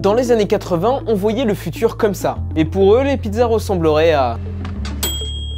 Dans les années 80, on voyait le futur comme ça. Et pour eux, les pizzas ressembleraient à...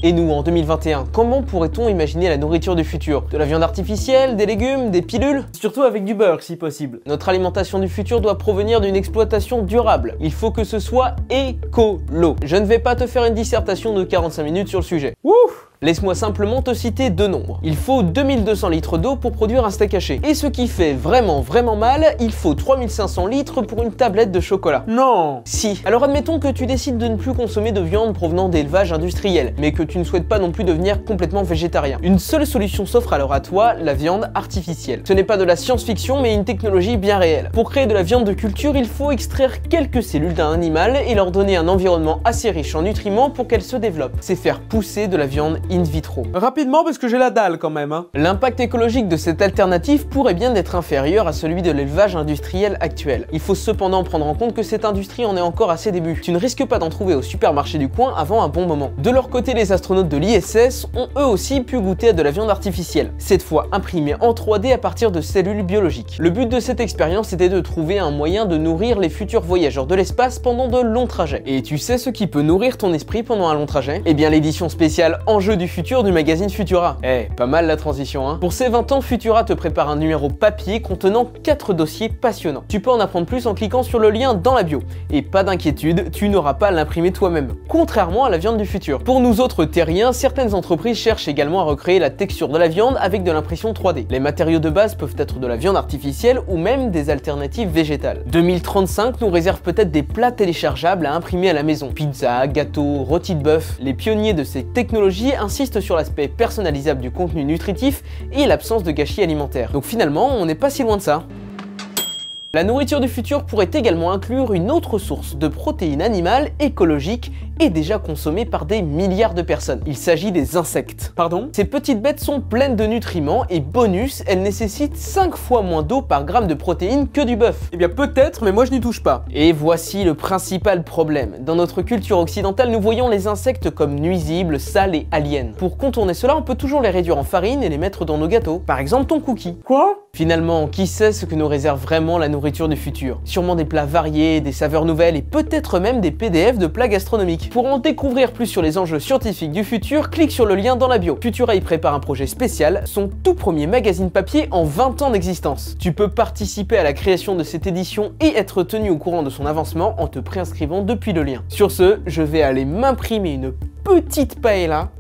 Et nous, en 2021, comment pourrait-on imaginer la nourriture du futur? De la viande artificielle, des légumes, des pilules? Surtout avec du beurre, si possible. Notre alimentation du futur doit provenir d'une exploitation durable. Il faut que ce soit écolo. Je ne vais pas te faire une dissertation de 45 minutes sur le sujet. Ouf! Laisse-moi simplement te citer deux nombres. Il faut 2200 litres d'eau pour produire un steak haché. Et ce qui fait vraiment mal, il faut 3500 litres pour une tablette de chocolat. Non! Si. Alors admettons que tu décides de ne plus consommer de viande provenant d'élevage industriel, mais que tu ne souhaites pas non plus devenir complètement végétarien. Une seule solution s'offre alors à toi, la viande artificielle. Ce n'est pas de la science-fiction, mais une technologie bien réelle. Pour créer de la viande de culture, il faut extraire quelques cellules d'un animal et leur donner un environnement assez riche en nutriments pour qu'elles se développent. C'est faire pousser de la viande in vitro. Rapidement parce que j'ai la dalle quand même, hein. L'impact écologique de cette alternative pourrait bien être inférieur à celui de l'élevage industriel actuel. Il faut cependant prendre en compte que cette industrie en est encore à ses débuts. Tu ne risques pas d'en trouver au supermarché du coin avant un bon moment. De leur côté, les astronautes de l'ISS ont eux aussi pu goûter à de la viande artificielle, cette fois imprimée en 3D à partir de cellules biologiques. Le but de cette expérience était de trouver un moyen de nourrir les futurs voyageurs de l'espace pendant de longs trajets. Et tu sais ce qui peut nourrir ton esprit pendant un long trajet? Eh bien l'édition spéciale Enjeux du futur du magazine Futura. Pas mal la transition, hein. Pour ces 20 ans, Futura te prépare un numéro papier contenant 4 dossiers passionnants. Tu peux en apprendre plus en cliquant sur le lien dans la bio. Et pas d'inquiétude, tu n'auras pas à l'imprimer toi-même, contrairement à la viande du futur. Pour nous autres terriens, certaines entreprises cherchent également à recréer la texture de la viande avec de l'impression 3D. Les matériaux de base peuvent être de la viande artificielle ou même des alternatives végétales. 2035 nous réserve peut-être des plats téléchargeables à imprimer à la maison. Pizza, gâteaux, rôti de bœuf. Les pionniers de ces technologies insistent sur l'aspect personnalisable du contenu nutritif et l'absence de gâchis alimentaire. Donc finalement, on n'est pas si loin de ça. La nourriture du futur pourrait également inclure une autre source de protéines animales écologiques et déjà consommées par des milliards de personnes. Il s'agit des insectes. Pardon? Ces petites bêtes sont pleines de nutriments et bonus, elles nécessitent 5 fois moins d'eau par gramme de protéines que du bœuf. Eh bien peut-être, mais moi je n'y touche pas. Et voici le principal problème. Dans notre culture occidentale, nous voyons les insectes comme nuisibles, sales et aliens. Pour contourner cela, on peut toujours les réduire en farine et les mettre dans nos gâteaux. Par exemple ton cookie. Quoi? Finalement, qui sait ce que nous réserve vraiment la nourriture du futur? Sûrement des plats variés, des saveurs nouvelles et peut-être même des PDF de plats gastronomiques. Pour en découvrir plus sur les enjeux scientifiques du futur, clique sur le lien dans la bio. Futura y prépare un projet spécial, son tout premier magazine papier en 20 ans d'existence. Tu peux participer à la création de cette édition et être tenu au courant de son avancement en te préinscrivant depuis le lien. Sur ce, je vais aller m'imprimer une petite paella